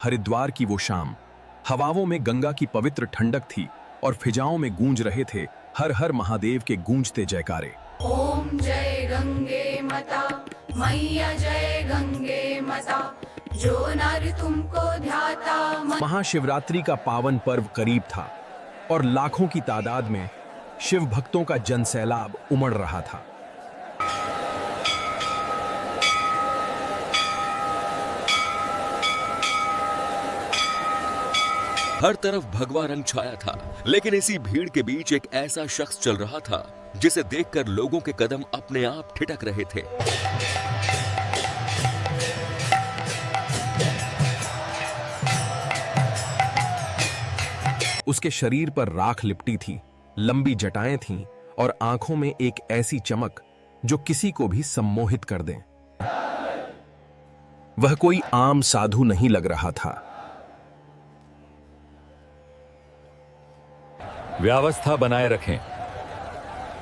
हरिद्वार की वो शाम, हवाओं में गंगा की पवित्र ठंडक थी और फिजाओं में गूंज रहे थे हर हर महादेव के गूंजते जयकारे। ओम जय गंगे माता, मैया जय गंगे माता, जो नर तुमको ध्याता। महाशिवरात्रि का पावन पर्व करीब था और लाखों की तादाद में शिव भक्तों का जनसैलाब उमड़ रहा था। हर तरफ भगवा रंग छाया था, लेकिन इसी भीड़ के बीच एक ऐसा शख्स चल रहा था जिसे देखकर लोगों के कदम अपने आप ठिठक रहे थे। उसके शरीर पर राख लिपटी थी, लंबी जटाएं थीं और आंखों में एक ऐसी चमक जो किसी को भी सम्मोहित कर दे। वह कोई आम साधु नहीं लग रहा था। व्यवस्था बनाए रखें,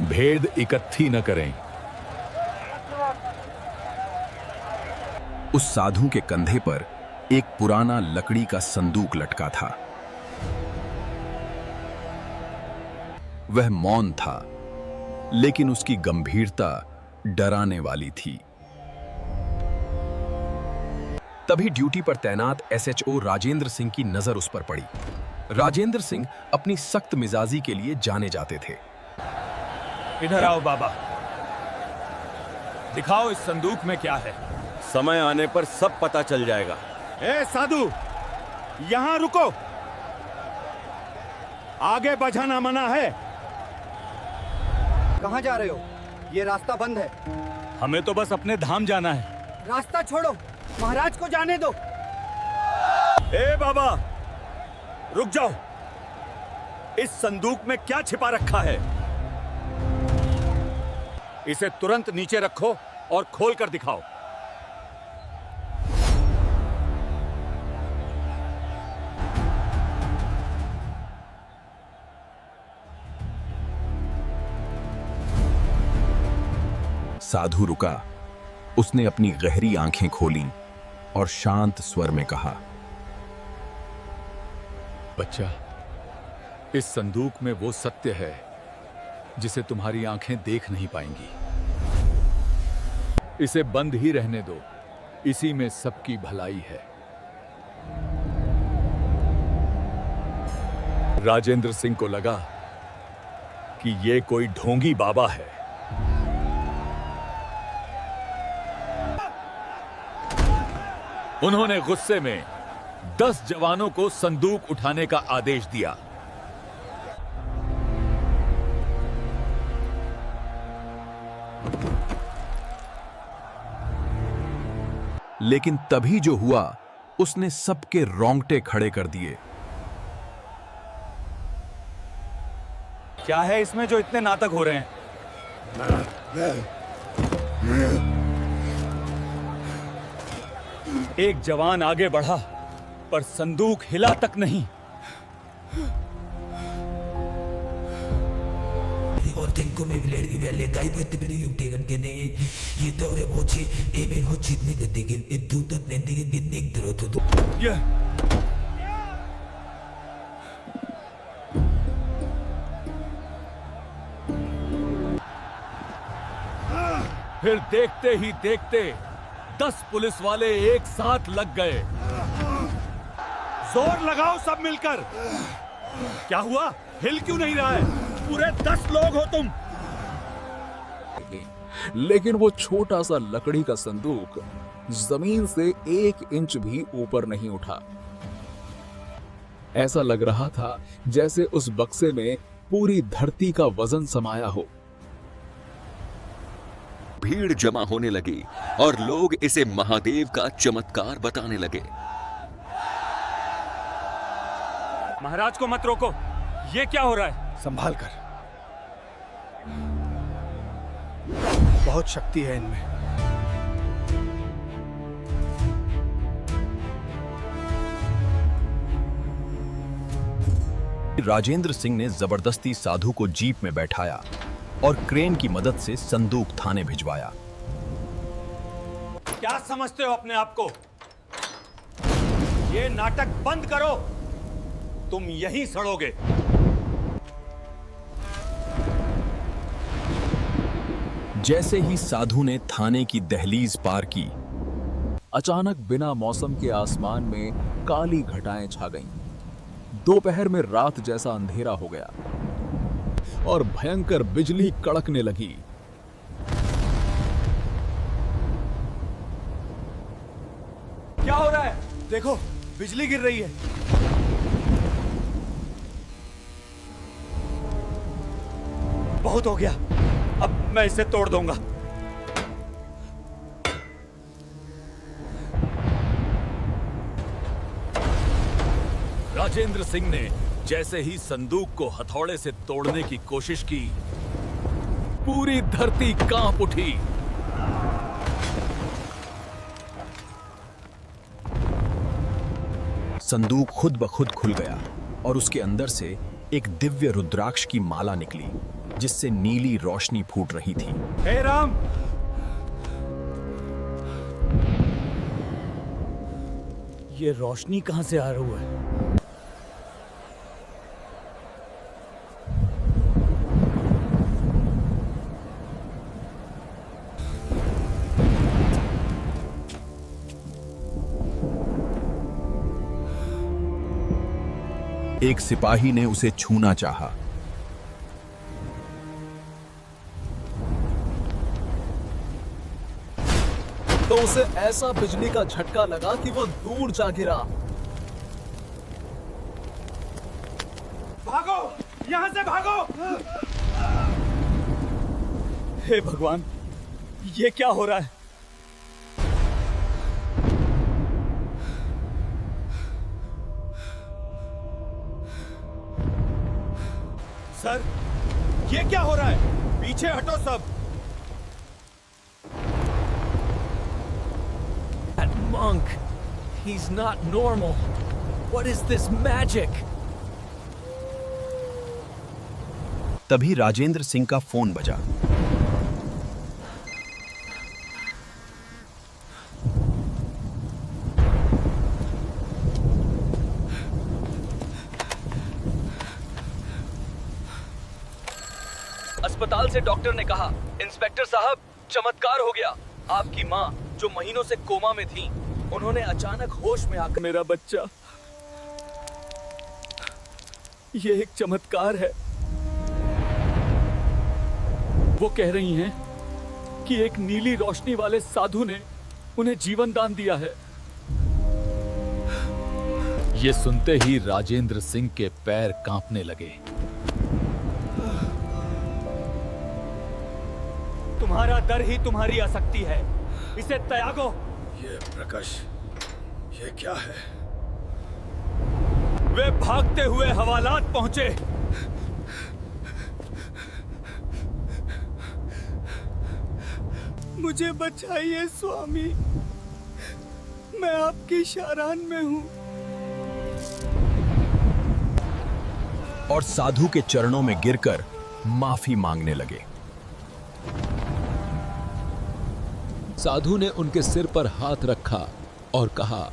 भेद इकट्ठी न करें। उस साधु के कंधे पर एक पुराना लकड़ी का संदूक लटका था। वह मौन था, लेकिन उसकी गंभीरता डराने वाली थी। तभी ड्यूटी पर तैनात एसएचओ राजेंद्र सिंह की नजर उस पर पड़ी। राजेंद्र सिंह अपनी सख्त मिजाजी के लिए जाने जाते थे। इधर आओ बाबा, दिखाओ इस संदूक में क्या है। समय आने पर सब पता चल जाएगा। ए साधु, यहां रुको, आगे बढ़ाना मना है। कहां जा रहे हो? ये रास्ता बंद है। हमें तो बस अपने धाम जाना है। रास्ता छोड़ो, महाराज को जाने दो। ए बाबा, रुक जाओ। इस संदूक में क्या छिपा रखा है? इसे तुरंत नीचे रखो और खोल कर दिखाओ। साधु रुका। उसने अपनी गहरी आंखें खोलीं और शांत स्वर में कहा, बच्चा, इस संदूक में वो सत्य है जिसे तुम्हारी आंखें देख नहीं पाएंगी। इसे बंद ही रहने दो, इसी में सबकी भलाई है। राजेंद्र सिंह को लगा कि ये कोई ढोंगी बाबा है। उन्होंने गुस्से में 10 जवानों को संदूक उठाने का आदेश दिया। लेकिन तभी जो हुआ उसने सबके रोंगटे खड़े कर दिए। क्या है इसमें जो इतने नाटक हो रहे हैं? एक जवान आगे बढ़ा पर संदूक हिला तक नहीं। फिर देखते ही देखते 10 पुलिस वाले एक साथ लग गए। जोर लगाओ सब मिलकर। क्या हुआ? हिल क्यों नहीं रहा है? पूरे 10 लोग हो तुम। लेकिन वो छोटा सा लकड़ी का संदूक जमीन से 1 इंच भी ऊपर नहीं उठा। ऐसा लग रहा था जैसे उस बक्से में पूरी धरती का वजन समाया हो। भीड़ जमा होने लगी और लोग इसे महादेव का चमत्कार बताने लगे। महाराज को मत रोको, ये क्या हो रहा है? संभाल कर, बहुत शक्ति है इनमें। राजेंद्र सिंह ने जबरदस्ती साधु को जीप में बैठाया और क्रेन की मदद से संदूक थाने भिजवाया। क्या समझते हो अपने आप को? ये नाटक बंद करो। तुम यहीं सड़ोगे। जैसे ही साधु ने थाने की दहलीज पार की, अचानक बिना मौसम के आसमान में काली घटाएं छा गईं। दोपहर में रात जैसा अंधेरा हो गया और भयंकर बिजली कड़कने लगी। क्या हो रहा है? देखो, बिजली गिर रही है। बहुत हो गया, अब मैं इसे तोड़ दूंगा। राजेंद्र सिंह ने जैसे ही संदूक को हथौड़े से तोड़ने की कोशिश की, पूरी धरती कांप उठी। संदूक खुद ब खुद खुल गया और उसके अंदर से एक दिव्य रुद्राक्ष की माला निकली, जिससे नीली रोशनी फूट रही थी। हे राम! ये रोशनी कहां से आ रही है? एक सिपाही ने उसे छूना चाहा, तो उसे ऐसा बिजली का झटका लगा कि वो दूर जा गिरा। भागो! यहां से भागो! हे भगवान, ये क्या हो रहा है? सर, ये क्या हो रहा है? पीछे हटो सब। That monk, he's not normal. What is this magic? तभी राजेंद्र सिंह का फोन बजा। अस्पताल से डॉक्टर ने कहा, इंस्पेक्टर साहब, चमत्कार हो गया। आपकी माँ जो महीनों से कोमा में थी, उन्होंने अचानक होश में आकर। मेरा बच्चा, ये एक चमत्कार है। वो कह रही हैं कि एक नीली रोशनी वाले साधु ने उन्हें जीवन दान दिया है। ये सुनते ही राजेंद्र सिंह के पैर कांपने लगे। तुम्हारा डर ही तुम्हारी आसक्ति है, इसे त्यागो। ये प्रकाश, ये क्या है? वे भागते हुए हवालात पहुंचे। मुझे बचाइए स्वामी, मैं आपकी शरण में हूं। और साधु के चरणों में गिरकर माफी मांगने लगे। साधु ने उनके सिर पर हाथ रखा और कहा,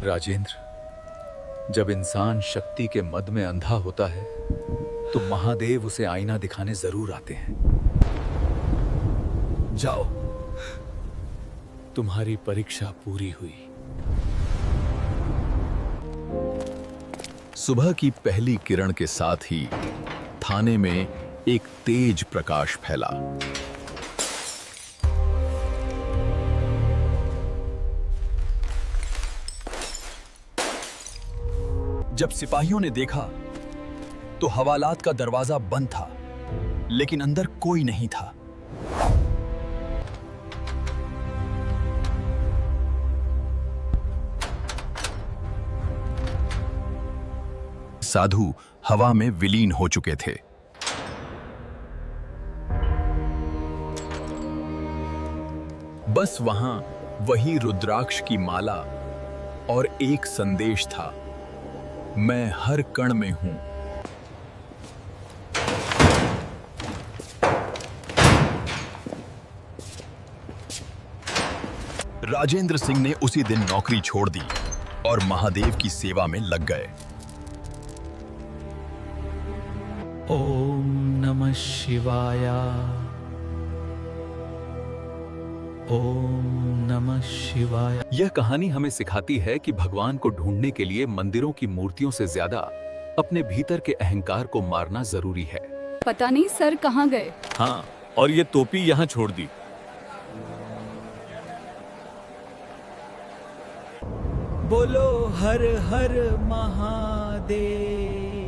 राजेंद्र, जब इंसान शक्ति के मद में अंधा होता है तो महादेव उसे आईना दिखाने जरूर आते हैं। जाओ, तुम्हारी परीक्षा पूरी हुई। सुबह की पहली किरण के साथ ही थाने में एक तेज प्रकाश फैला। जब सिपाहियों ने देखा तो हवालात का दरवाजा बंद था, लेकिन अंदर कोई नहीं था। साधु हवा में विलीन हो चुके थे। बस वहां वही रुद्राक्ष की माला और एक संदेश था, मैं हर कण में हूं। राजेंद्र सिंह ने उसी दिन नौकरी छोड़ दी और महादेव की सेवा में लग गए। ओम नमः शिवाय। ओम नमः शिवाय। यह कहानी हमें सिखाती है कि भगवान को ढूंढने के लिए मंदिरों की मूर्तियों से ज्यादा अपने भीतर के अहंकार को मारना जरूरी है। पता नहीं सर कहाँ गए। हाँ, और ये टोपी यहाँ छोड़ दी। बोलो हर हर महादेव।